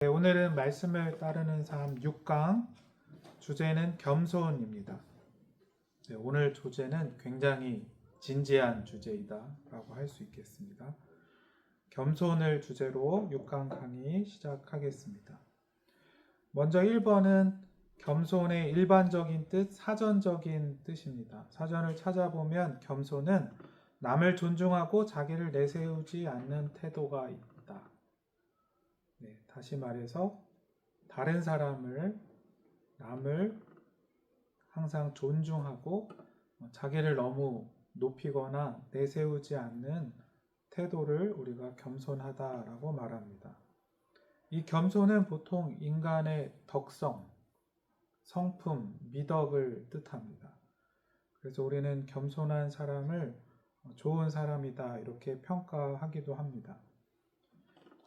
네, 오늘은 말씀을 따르는 삶 6강 주제는 겸손입니다. 네, 오늘 주제는 굉장히 진지한 주제이다 라고 할 수 있겠습니다. 겸손을 주제로 6강 강의 시작하겠습니다. 먼저 1번은 겸손의 일반적인 뜻, 사전적인 뜻입니다. 사전을 찾아보면 겸손은 남을 존중하고 자기를 내세우지 않는 태도가 있다. 네, 다시 말해서 다른 남을 항상 존중하고 자기를 너무 높이거나 내세우지 않는 태도를 우리가 겸손하다라고 말합니다. 이 겸손은 보통 인간의 덕성, 성품, 미덕을 뜻합니다. 그래서 우리는 겸손한 사람을 좋은 사람이다 이렇게 평가하기도 합니다.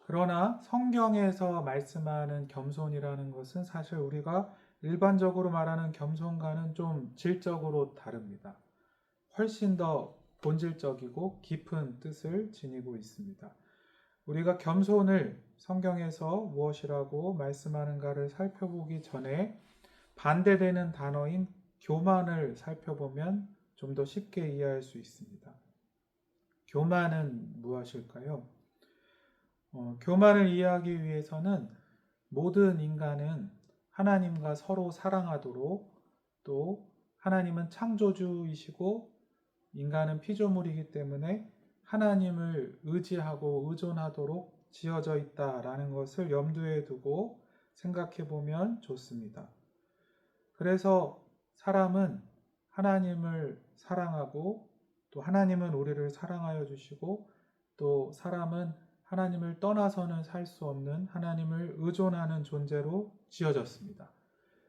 그러나 성경에서 말씀하는 겸손이라는 것은 사실 우리가 일반적으로 말하는 겸손과는 좀 질적으로 다릅니다. 훨씬 더 본질적이고 깊은 뜻을 지니고 있습니다. 우리가 겸손을 성경에서 무엇이라고 말씀하는가를 살펴보기 전에 반대되는 단어인 교만을 살펴보면 좀 더 쉽게 이해할 수 있습니다. 교만은 무엇일까요? 교만을 이해하기 위해서는 모든 인간은 하나님과 서로 사랑하도록, 또 하나님은 창조주이시고 인간은 피조물이기 때문에 하나님을 의지하고 의존하도록 지어져 있다라는 것을 염두에 두고 생각해 보면 좋습니다. 그래서 사람은 하나님을 사랑하고 또 하나님은 우리를 사랑하여 주시고 또 사람은 하나님을 떠나서는 살 수 없는 하나님을 의존하는 존재로 지어졌습니다.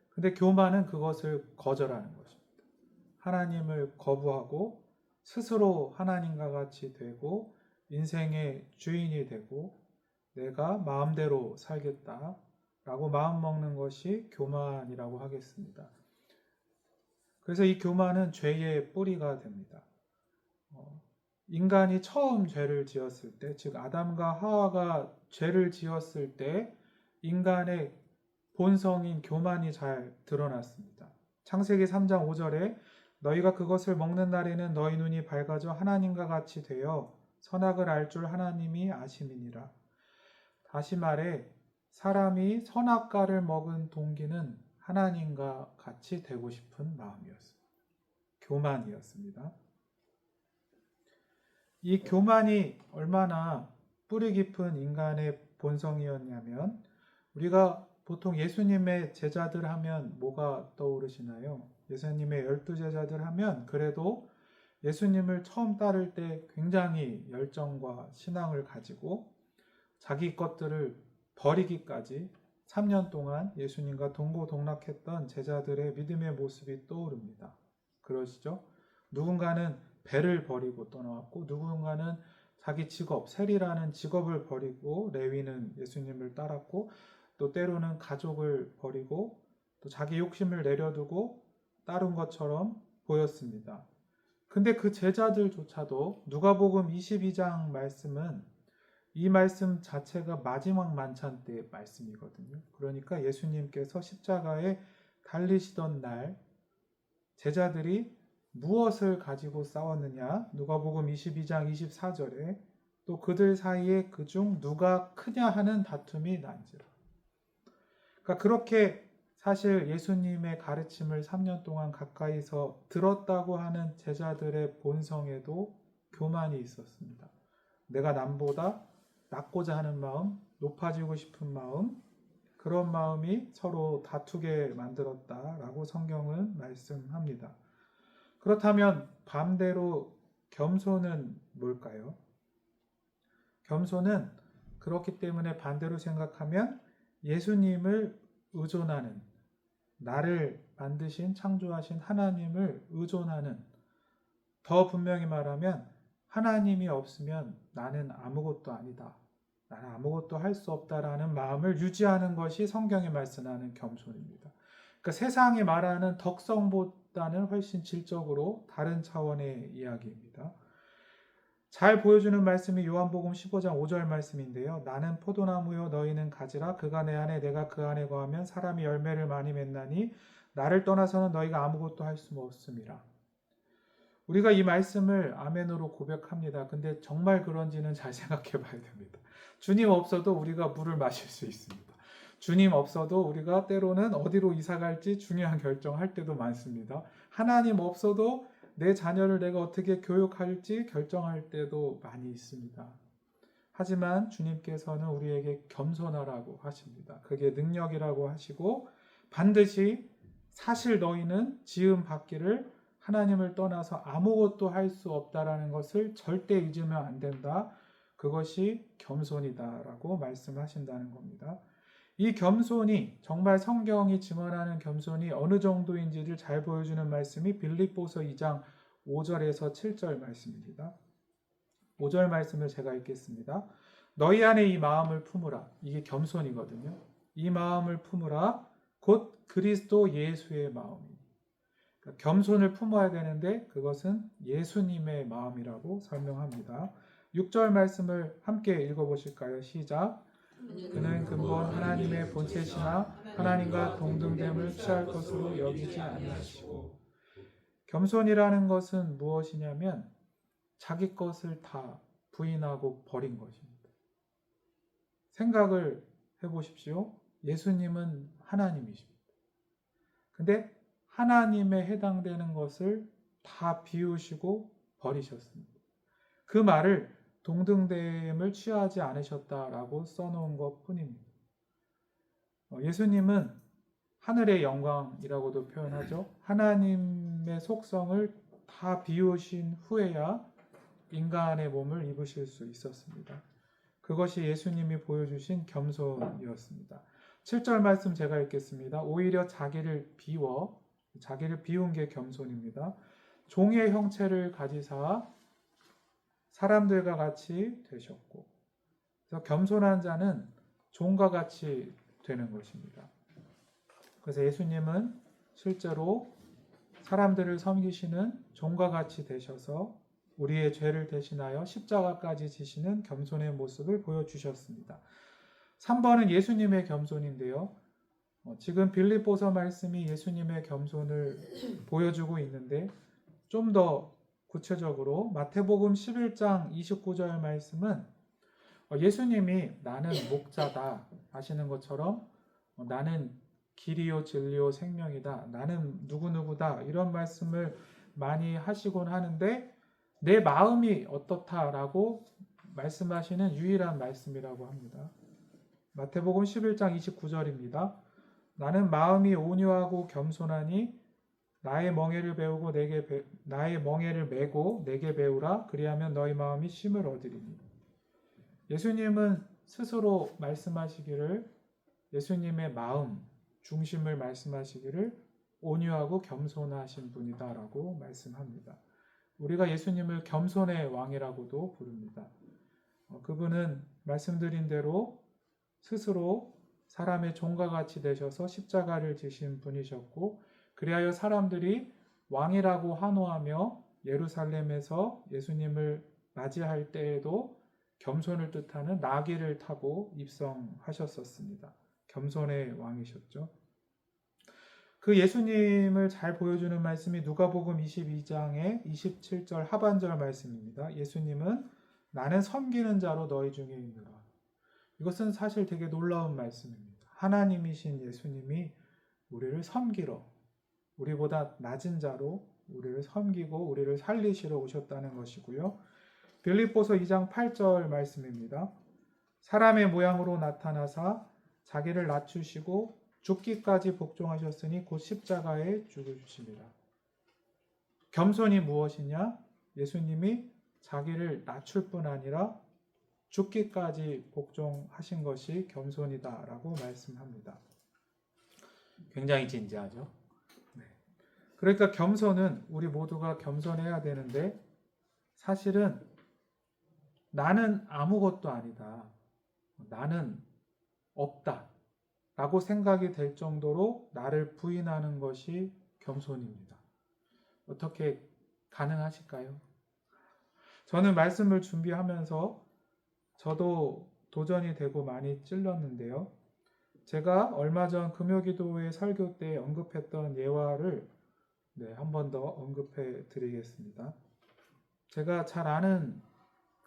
근데 교만은 그것을 거절하는 것입니다. 하나님을 거부하고 스스로 하나님과 같이 되고 인생의 주인이 되고 내가 마음대로 살겠다라고 마음먹는 것이 교만이라고 하겠습니다. 그래서 이 교만은 죄의 뿌리가 됩니다. 인간이 처음 죄를 지었을 때, 즉 아담과 하와가 죄를 지었을 때 인간의 본성인 교만이 잘 드러났습니다. 창세기 3장 5절에 너희가 그것을 먹는 날에는 너희 눈이 밝아져 하나님과 같이 되어 선악을 알 줄 하나님이 아심이니라. 다시 말해 사람이 선악과를 먹은 동기는 하나님과 같이 되고 싶은 마음이었습니다. 교만이었습니다. 이 교만이 얼마나 뿌리 깊은 인간의 본성이었냐면 우리가 보통 예수님의 제자들 하면 뭐가 떠오르시나요? 예수님의 12제자들 하면 그래도 예수님을 처음 따를 때 굉장히 열정과 신앙을 가지고 자기 것들을 버리기까지 3년 동안 예수님과 동고동락했던 제자들의 믿음의 모습이 떠오릅니다. 그러시죠? 누군가는 배를 버리고 떠나왔고 누군가는 자기 직업, 세리라는 직업을 버리고 레위는 예수님을 따랐고 또 때로는 가족을 버리고 또 자기 욕심을 내려두고 따른 것처럼 보였습니다. 근데 그 제자들조차도 누가복음 22장 말씀은 이 말씀 자체가 마지막 만찬 때의 말씀이거든요. 그러니까 예수님께서 십자가에 달리시던 날 제자들이 무엇을 가지고 싸웠느냐? 누가복음 22장 24절에 또 그들 사이에 그중 누가 크냐 하는 다툼이 난지라. 그러니까 그렇게 사실 예수님의 가르침을 3년 동안 가까이서 들었다고 하는 제자들의 본성에도 교만이 있었습니다. 내가 남보다 낫고자 하는 마음, 높아지고 싶은 마음, 그런 마음이 서로 다투게 만들었다라고 성경은 말씀합니다. 그렇다면 반대로 겸손은 뭘까요? 겸손은 그렇기 때문에 반대로 생각하면 예수님을 의존하는, 나를 만드신 창조하신 하나님을 의존하는, 더 분명히 말하면 하나님이 없으면 나는 아무것도 아니다. 나는 아무것도 할 수 없다라는 마음을 유지하는 것이 성경이 말씀하는 겸손입니다. 그러니까 세상이 말하는 덕성보다는 훨씬 질적으로 다른 차원의 이야기입니다. 잘 보여주는 말씀이 요한복음 15장 5절 말씀인데요. 나는 포도나무요 너희는 가지라. 그가 내 안에 내가 그 안에 거하면 사람이 열매를 많이 맺나니 나를 떠나서는 너희가 아무것도 할 수 없음이라. 우리가 이 말씀을 아멘으로 고백합니다. 근데 정말 그런지는 잘 생각해 봐야 됩니다. 주님 없어도 우리가 물을 마실 수 있습니다. 주님 없어도 우리가 때로는 어디로 이사 갈지 중요한 결정할 때도 많습니다. 하나님 없어도 내 자녀를 내가 어떻게 교육할지 결정할 때도 많이 있습니다. 하지만 주님께서는 우리에게 겸손하라고 하십니다. 그게 능력이라고 하시고 반드시 사실 너희는 지음 받기를 하나님을 떠나서 아무것도 할 수 없다라는 것을 절대 잊으면 안 된다. 그것이 겸손이다라고 말씀하신다는 겁니다. 이 겸손이 정말 성경이 증언하는 겸손이 어느 정도인지를 잘 보여주는 말씀이 빌립보서 2장 5절에서 7절 말씀입니다. 5절 말씀을 제가 읽겠습니다. 너희 안에 이 마음을 품으라. 이게 겸손이거든요. 이 마음을 품으라. 곧 그리스도 예수의 마음이니. 그러니까 겸손을 품어야 되는데 그것은 예수님의 마음이라고 설명합니다. 6절 말씀을 함께 읽어보실까요? 시작. 그는 근본 하나님의 본체시나 하나님과 동등됨을 취할 것으로 여기지 아니하시고. 겸손이라는 것은 무엇이냐면 자기 것을 다 부인하고 버린 것입니다. 생각을 해보십시오. 예수님은 하나님이십니다. 근데 하나님에 해당되는 것을 다 비우시고 버리셨습니다. 그 말을 동등됨을 취하지 않으셨다라고 써놓은 것 뿐입니다. 예수님은 하늘의 영광이라고도 표현하죠. 하나님의 속성을 다 비우신 후에야 인간의 몸을 입으실 수 있었습니다. 그것이 예수님이 보여주신 겸손이었습니다. 7절 말씀 제가 읽겠습니다. 오히려 자기를 비운 게 겸손입니다. 종의 형체를 가지사 사람들과 같이 되셨고, 그래서 겸손한 자는 종과 같이 되는 것입니다. 그래서 예수님은 실제로 사람들을 섬기시는 종과 같이 되셔서 우리의 죄를 대신하여 십자가까지 지시는 겸손의 모습을 보여주셨습니다. 3번은 예수님의 겸손인데요. 지금 빌립보서 말씀이 예수님의 겸손을 보여주고 있는데 좀 더 구체적으로 마태복음 11장 29절 말씀은 예수님이 나는 목자다 하시는 것처럼 나는 길이요 진리요 생명이다. 나는 누구누구다. 이런 말씀을 많이 하시곤 하는데 내 마음이 어떻다라고 말씀하시는 유일한 말씀이라고 합니다. 마태복음 11장 29절입니다. 나는 마음이 온유하고 겸손하니 나의 멍에를 메고 내게 배우라. 그리하면 너희 마음이 쉼을 얻으리니. 예수님은 스스로 말씀하시기를 예수님의 마음 중심을 말씀하시기를 온유하고 겸손하신 분이다라고 말씀합니다. 우리가 예수님을 겸손의 왕이라고도 부릅니다. 그분은 말씀드린 대로 스스로 사람의 종과 같이 되셔서 십자가를 지신 분이셨고 그리하여 사람들이 왕이라고 환호하며 예루살렘에서 예수님을 맞이할 때에도 겸손을 뜻하는 나귀를 타고 입성하셨었습니다. 겸손의 왕이셨죠. 그 예수님을 잘 보여주는 말씀이 누가복음 22장의 27절 하반절 말씀입니다. 예수님은 나는 섬기는 자로 너희 중에 있노라. 이것은 사실 되게 놀라운 말씀입니다. 하나님이신 예수님이 우리를 섬기러 우리보다 낮은 자로 우리를 섬기고 우리를 살리시러 오셨다는 것이고요. 빌립보서 2장 8절 말씀입니다. 사람의 모양으로 나타나사 자기를 낮추시고 죽기까지 복종하셨으니 곧 십자가에 죽으심이라. 겸손이 무엇이냐? 예수님이 자기를 낮출 뿐 아니라 죽기까지 복종하신 것이 겸손이다라고 말씀합니다. 굉장히 진지하죠? 네. 그러니까 겸손은 우리 모두가 겸손해야 되는데 사실은 나는 아무것도 아니다. 나는 없다. 라고 생각이 될 정도로 나를 부인하는 것이 겸손입니다. 어떻게 가능하실까요? 저는 말씀을 준비하면서 저도 도전이 되고 많이 찔렸는데요. 제가 얼마 전 금요기도회 설교 때 언급했던 예화를 한 번 더 언급해 드리겠습니다. 제가 잘 아는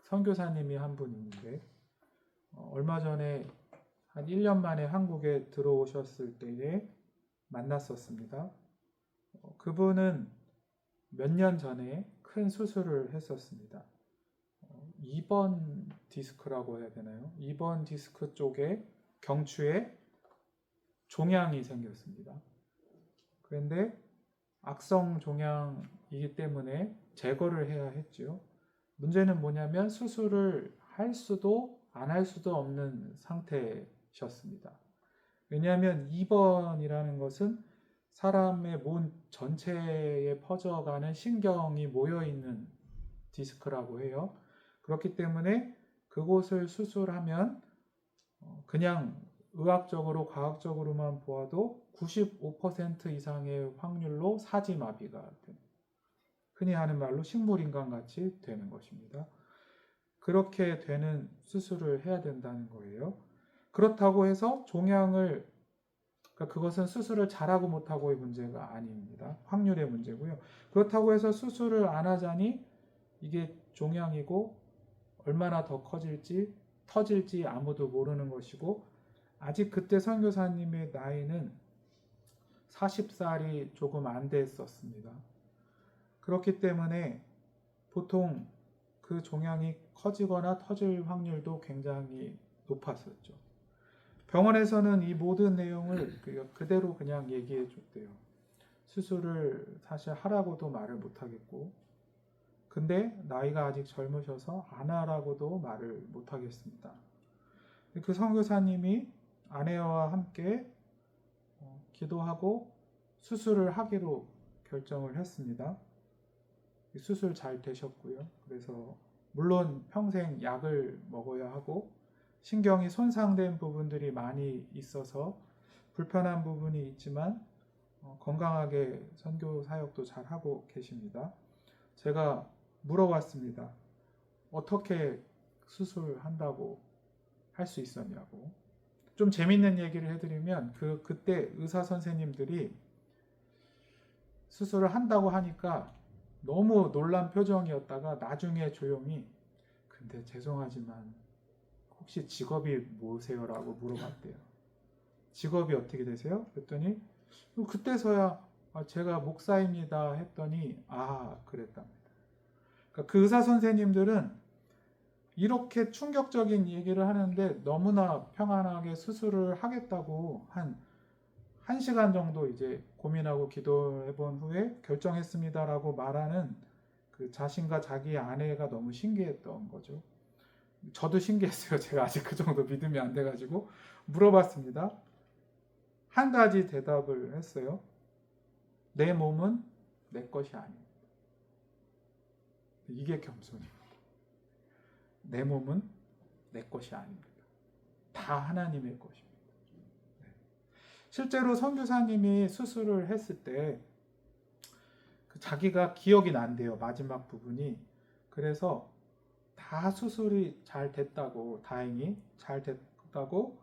선교사님이 한 분 있는데 얼마 전에 한 1년 만에 한국에 들어오셨을 때에 만났었습니다. 그분은 몇 년 전에 큰 수술을 했었습니다. 2번 디스크라고 해야 되나요? 2번 디스크 쪽에 경추에 종양이 생겼습니다. 그런데 악성 종양이기 때문에 제거를 해야 했죠. 문제는 뭐냐면 수술을 할 수도 안 할 수도 없는 상태셨습니다. 왜냐하면 2번이라는 것은 사람의 몸 전체에 퍼져가는 신경이 모여있는 디스크라고 해요. 그렇기 때문에 그곳을 수술하면 그냥 의학적으로 과학적으로만 보아도 95% 이상의 확률로 사지마비가 됩니다. 흔히 하는 말로 식물인간 같이 되는 것입니다. 그렇게 되는 수술을 해야 된다는 거예요. 그렇다고 해서 종양을 그러니까 그것은 수술을 잘하고 못하고의 문제가 아닙니다. 확률의 문제고요. 그렇다고 해서 수술을 안 하자니 이게 종양이고 얼마나 더 커질지 터질지 아무도 모르는 것이고 아직 그때 선교사님의 나이는 40살이 조금 안 됐었습니다. 그렇기 때문에 보통 그 종양이 커지거나 터질 확률도 굉장히 높았었죠. 병원에서는 이 모든 내용을 그대로 그냥 얘기해 줬대요. 수술을 사실 하라고도 말을 못 하겠고 근데 나이가 아직 젊으셔서 안 하라고도 말을 못 하겠습니다. 그 선교사님이 아내와 함께 기도하고 수술을 하기로 결정을 했습니다. 수술 잘 되셨고요. 그래서 물론 평생 약을 먹어야 하고 신경이 손상된 부분들이 많이 있어서 불편한 부분이 있지만 건강하게 선교 사역도 잘 하고 계십니다. 제가 물어봤습니다. 어떻게 수술한다고 할 수 있었냐고. 좀 재밌는 얘기를 해드리면 그때 의사 선생님들이 수술을 한다고 하니까 너무 놀란 표정이었다가 나중에 조용히 근데 죄송하지만 혹시 직업이 뭐세요? 라고 물어봤대요. 직업이 어떻게 되세요? 그랬더니 그때서야 제가 목사입니다 했더니 그랬답니다. 그러니까 그 의사 선생님들은 이렇게 충격적인 얘기를 하는데 너무나 평안하게 수술을 하겠다고 한 1시간 정도 이제 고민하고 기도해 본 후에 결정했습니다라고 말하는 그 자신과 자기 아내가 너무 신기했던 거죠. 저도 신기했어요. 제가 아직 그 정도 믿음이 안 돼가지고 물어봤습니다. 한 가지 대답을 했어요. 내 몸은 내 것이 아닙니다. 이게 겸손이에요. 내 몸은 내 것이 아닙니다. 다 하나님의 것입니다. 실제로 선교사님이 수술을 했을 때 자기가 기억이 난대요. 마지막 부분이. 그래서 다 수술이 잘 됐다고 다행히 잘 됐다고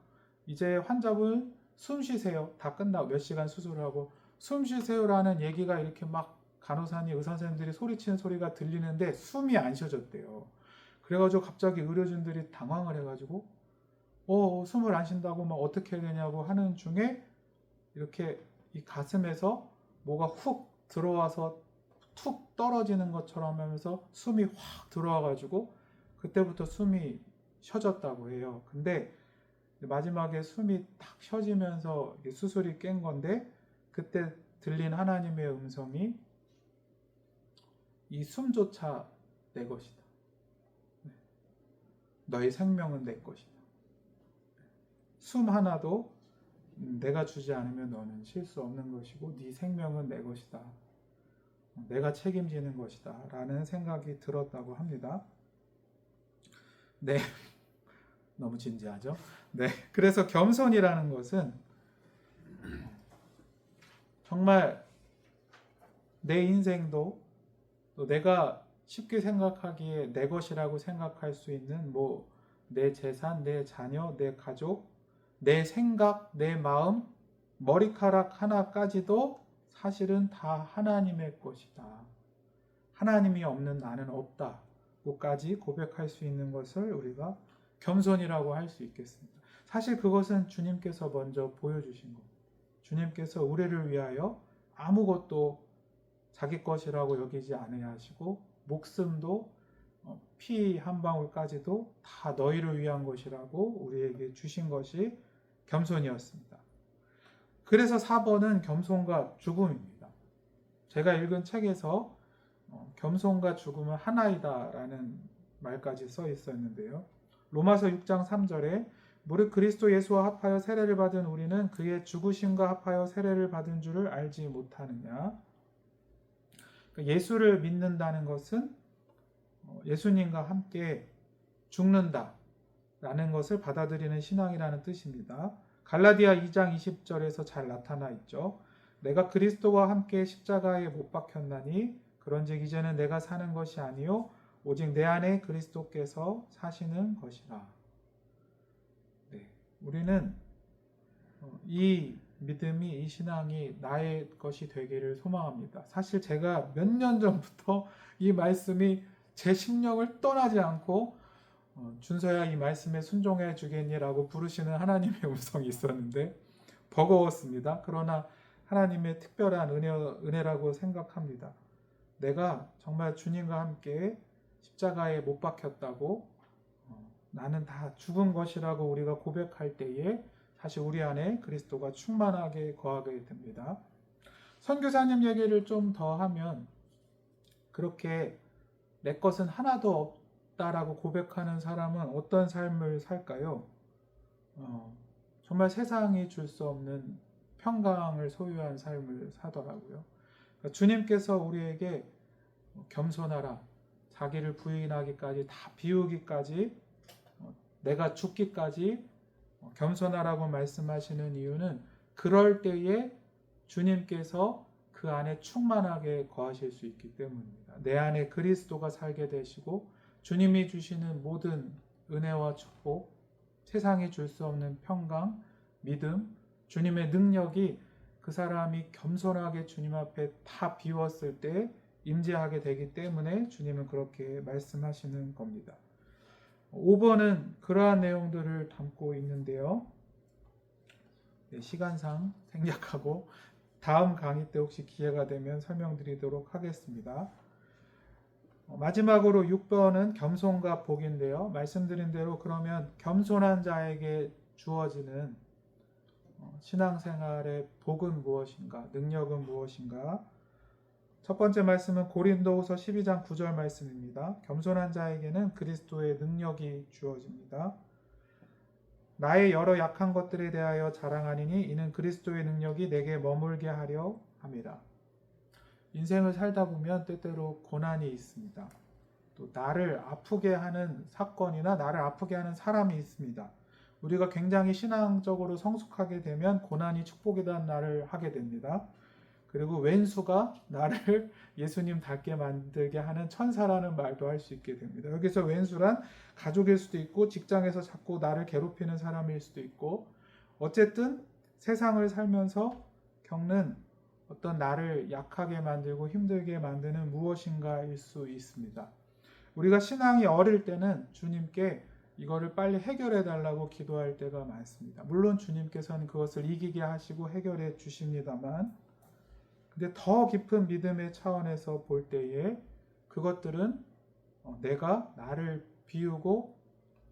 이제 환자분 숨 쉬세요. 다 끝나고 몇 시간 수술을 하고 숨 쉬세요라는 얘기가 이렇게 막 간호사님 의사 선생님들이 소리치는 소리가 들리는데 숨이 안 쉬어졌대요. 그래가지고 갑자기 의료진들이 당황을 해가지고 숨을 안 쉰다고 막 어떻게 해야 되냐고 하는 중에 이렇게 이 가슴에서 뭐가 훅 들어와서 툭 떨어지는 것처럼 하면서 숨이 확 들어와가지고 그때부터 숨이 쉬어졌다고 해요. 근데 마지막에 숨이 탁 쉬어지면서 수술이 깬 건데 그때 들린 하나님의 음성이 이 숨조차 내 것이다. 너의 생명은 내 것이다. 숨 하나도 내가 주지 않으면 너는 쉴 수 없는 것이고 네 생명은 내 것이다. 내가 책임지는 것이다. 라는 생각이 들었다고 합니다. 네. 너무 진지하죠? 네. 그래서 겸손이라는 것은 정말 내 인생도 또 내가 쉽게 생각하기에 내 것이라고 생각할 수 있는 내 재산, 내 자녀, 내 가족, 내 생각, 내 마음, 머리카락 하나까지도 사실은 다 하나님의 것이다. 하나님이 없는 나는 없다고까지 고백할 수 있는 것을 우리가 겸손이라고 할 수 있겠습니다. 사실 그것은 주님께서 먼저 보여주신 겁니다. 주님께서 우리를 위하여 아무것도 자기 것이라고 여기지 않으려 하시고 목숨도 피 한 방울까지도 다 너희를 위한 것이라고 우리에게 주신 것이 겸손이었습니다. 그래서 4번은 겸손과 죽음입니다. 제가 읽은 책에서 겸손과 죽음은 하나이다 라는 말까지 써 있었는데요. 로마서 6장 3절에 무릇 그리스도 예수와 합하여 세례를 받은 우리는 그의 죽으심과 합하여 세례를 받은 줄을 알지 못하느냐. 예수를 믿는다는 것은 예수님과 함께 죽는다 라는 것을 받아들이는 신앙이라는 뜻입니다. 갈라디아 2장 20절에서 잘 나타나 있죠. 내가 그리스도와 함께 십자가에 못 박혔나니 그런즉 이제는 내가 사는 것이 아니요 오직 내 안에 그리스도께서 사시는 것이라. 네, 우리는 이 믿음이, 이 신앙이 나의 것이 되기를 소망합니다. 사실 제가 몇 년 전부터 이 말씀이 제 심령을 떠나지 않고 준서야 이 말씀에 순종해 주겠니라고 부르시는 하나님의 음성이 있었는데 버거웠습니다. 그러나 하나님의 특별한 은혜라고 생각합니다. 내가 정말 주님과 함께 십자가에 못 박혔다고 나는 다 죽은 것이라고 우리가 고백할 때에 사실 우리 안에 그리스도가 충만하게 거하게 됩니다. 선교사님 얘기를 좀 더 하면 그렇게 내 것은 하나도 없다라고 고백하는 사람은 어떤 삶을 살까요? 정말 세상이 줄 수 없는 평강을 소유한 삶을 사더라고요. 그러니까 주님께서 우리에게 겸손하라, 자기를 부인하기까지 다 비우기까지 내가 죽기까지 겸손하라고 말씀하시는 이유는 그럴 때에 주님께서 그 안에 충만하게 거하실 수 있기 때문입니다. 내 안에 그리스도가 살게 되시고 주님이 주시는 모든 은혜와 축복, 세상이 줄 수 없는 평강, 믿음, 주님의 능력이 그 사람이 겸손하게 주님 앞에 다 비웠을 때 임재하게 되기 때문에 주님은 그렇게 말씀하시는 겁니다. 5번은 그러한 내용들을 담고 있는데요. 시간상 생략하고 다음 강의 때 혹시 기회가 되면 설명드리도록 하겠습니다. 마지막으로 6번은 겸손과 복인데요. 말씀드린 대로 그러면 겸손한 자에게 주어지는 신앙생활의 복은 무엇인가? 능력은 무엇인가? 첫 번째 말씀은 고린도후서 12장 9절 말씀입니다. 겸손한 자에게는 그리스도의 능력이 주어집니다. 나의 여러 약한 것들에 대하여 자랑하니니 이는 그리스도의 능력이 내게 머물게 하려 함이라. 인생을 살다 보면 때때로 고난이 있습니다. 또 나를 아프게 하는 사건이나 나를 아프게 하는 사람이 있습니다. 우리가 굉장히 신앙적으로 성숙하게 되면 고난이 축복이라는 말을 하게 됩니다. 그리고 왼수가 나를 예수님 닮게 만들게 하는 천사라는 말도 할 수 있게 됩니다. 여기서 왼수란 가족일 수도 있고 직장에서 자꾸 나를 괴롭히는 사람일 수도 있고 어쨌든 세상을 살면서 겪는 어떤 나를 약하게 만들고 힘들게 만드는 무엇인가일 수 있습니다. 우리가 신앙이 어릴 때는 주님께 이거를 빨리 해결해 달라고 기도할 때가 많습니다. 물론 주님께서는 그것을 이기게 하시고 해결해 주십니다만 근데 더 깊은 믿음의 차원에서 볼 때에 그것들은 내가 나를 비우고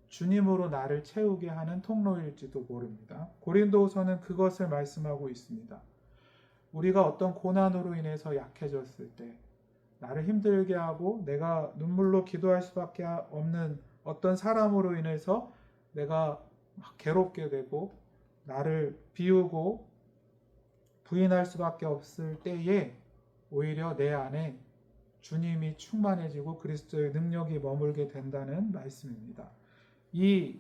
주님으로 나를 채우게 하는 통로일지도 모릅니다. 고린도후서는 그것을 말씀하고 있습니다. 우리가 어떤 고난으로 인해서 약해졌을 때 나를 힘들게 하고 내가 눈물로 기도할 수밖에 없는 어떤 사람으로 인해서 내가 막 괴롭게 되고 나를 비우고 부인할 수밖에 없을 때에 오히려 내 안에 주님이 충만해지고 그리스도의 능력이 머물게 된다는 말씀입니다. 이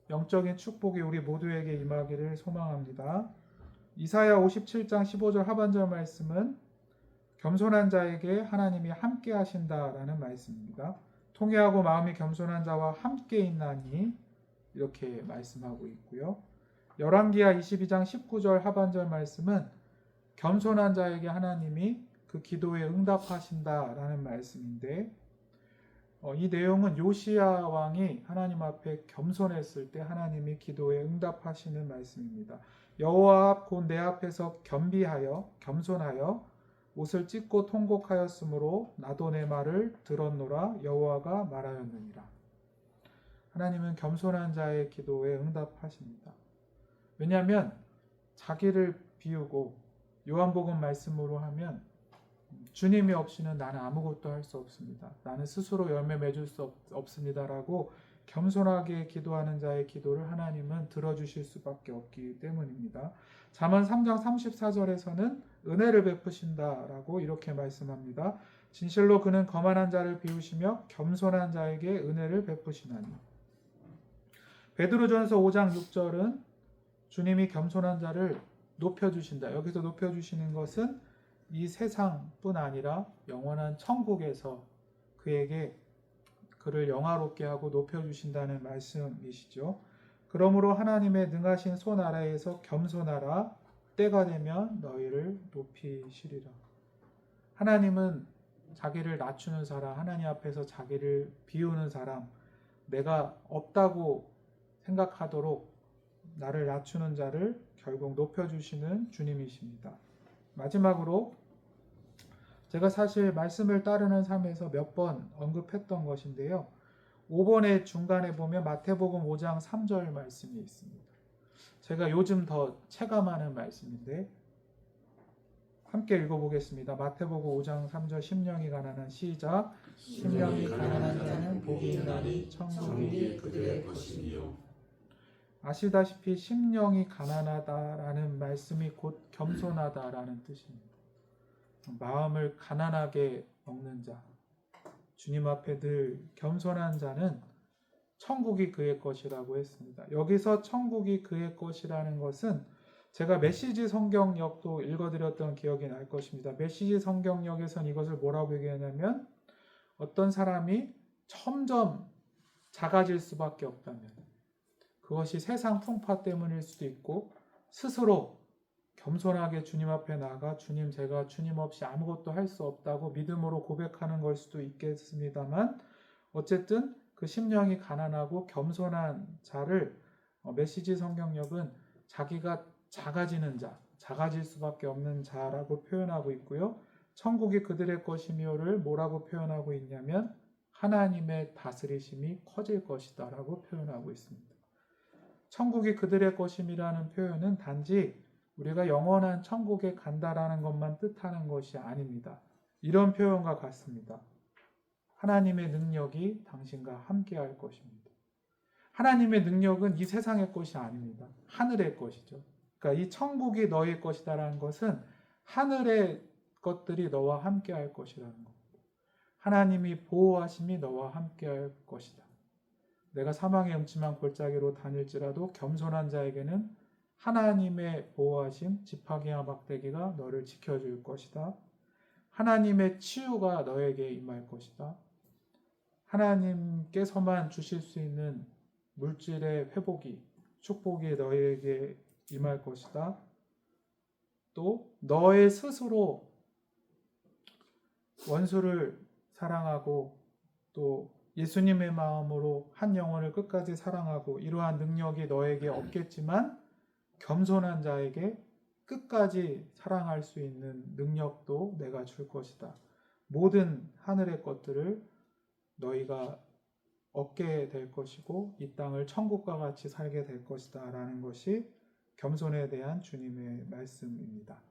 영적인 축복이 우리 모두에게 임하기를 소망합니다. 이사야 57장 15절 하반절 말씀은 겸손한 자에게 하나님이 함께 하신다라는 말씀입니다. 통회하고 마음이 겸손한 자와 함께 있나니 이렇게 말씀하고 있고요. 열왕기하 22장 19절 하반절 말씀은 겸손한 자에게 하나님이 그 기도에 응답하신다라는 말씀인데 이 내용은 요시야 왕이 하나님 앞에 겸손했을 때 하나님이 기도에 응답하시는 말씀입니다. 여호와 앞 곧 내 앞에서 겸손하여 옷을 찢고 통곡하였으므로 나도 내 말을 들었노라 여호와가 말하였느니라. 하나님은 겸손한 자의 기도에 응답하십니다. 왜냐하면 자기를 비우고 요한복음 말씀으로 하면 주님이 없이는 나는 아무것도 할 수 없습니다. 나는 스스로 열매 맺을 수 없습니다라고 겸손하게 기도하는 자의 기도를 하나님은 들어주실 수밖에 없기 때문입니다. 잠언 3장 34절에서는 은혜를 베푸신다라고 이렇게 말씀합니다. 진실로 그는 거만한 자를 비우시며 겸손한 자에게 은혜를 베푸시나니. 베드로전서 5장 6절은 주님이 겸손한 자를 높여주신다. 여기서 높여주시는 것은 이 세상뿐 아니라 영원한 천국에서 그를 영화롭게 하고 높여주신다는 말씀이시죠. 그러므로 하나님의 능하신 손 아래에서 겸손하라. 때가 되면 너희를 높이시리라. 하나님은 자기를 낮추는 사람, 하나님 앞에서 자기를 비우는 사람, 내가 없다고 생각하도록 나를 낮추는 자를 결국 높여주시는 주님이십니다. 마지막으로 제가 사실 말씀을 따르는 삶에서 몇 번 언급했던 것인데요. 5번의 중간에 보면 마태복음 5장 3절 말씀이 있습니다. 제가 요즘 더 체감하는 말씀인데 함께 읽어보겠습니다. 마태복음 5장 3절 심령이 가난한 시작. 심령이 가난한 자는 복이 있나니 천국이 그들의 것이니요. 아시다시피 심령이 가난하다라는 말씀이 곧 겸손하다라는 뜻입니다. 마음을 가난하게 먹는 자, 주님 앞에 늘 겸손한 자는 천국이 그의 것이라고 했습니다. 여기서 천국이 그의 것이라는 것은 제가 메시지 성경역도 읽어드렸던 기억이 날 것입니다. 메시지 성경역에서는 이것을 뭐라고 얘기하냐면 어떤 사람이 점점 작아질 수밖에 없다면 그것이 세상 풍파 때문일 수도 있고 스스로 겸손하게 주님 앞에 나가 주님 제가 주님 없이 아무것도 할 수 없다고 믿음으로 고백하는 걸 수도 있겠습니다만 어쨌든 그 심령이 가난하고 겸손한 자를 메시지 성경역은 자기가 작아지는 자, 작아질 수밖에 없는 자라고 표현하고 있고요. 천국이 그들의 것이며를 뭐라고 표현하고 있냐면 하나님의 다스리심이 커질 것이다 라고 표현하고 있습니다. 천국이 그들의 것임이라는 표현은 단지 우리가 영원한 천국에 간다라는 것만 뜻하는 것이 아닙니다. 이런 표현과 같습니다. 하나님의 능력이 당신과 함께 할 것입니다. 하나님의 능력은 이 세상의 것이 아닙니다. 하늘의 것이죠. 그러니까 이 천국이 너의 것이다라는 것은 하늘의 것들이 너와 함께 할 것이라는 겁니다. 하나님이 보호하심이 너와 함께 할 것이다. 내가 사망의 음침한 골짜기로 다닐지라도 겸손한 자에게는 하나님의 보호하심, 지팡이와 막대기가 너를 지켜줄 것이다. 하나님의 치유가 너에게 임할 것이다. 하나님께서만 주실 수 있는 물질의 회복이, 축복이 너에게 임할 것이다. 또 너의 스스로 원수를 사랑하고 또 예수님의 마음으로 한 영혼을 끝까지 사랑하고 이러한 능력이 너에게 없겠지만 겸손한 자에게 끝까지 사랑할 수 있는 능력도 내가 줄 것이다. 모든 하늘의 것들을 너희가 얻게 될 것이고 이 땅을 천국과 같이 살게 될 것이다 라는 것이 겸손에 대한 주님의 말씀입니다.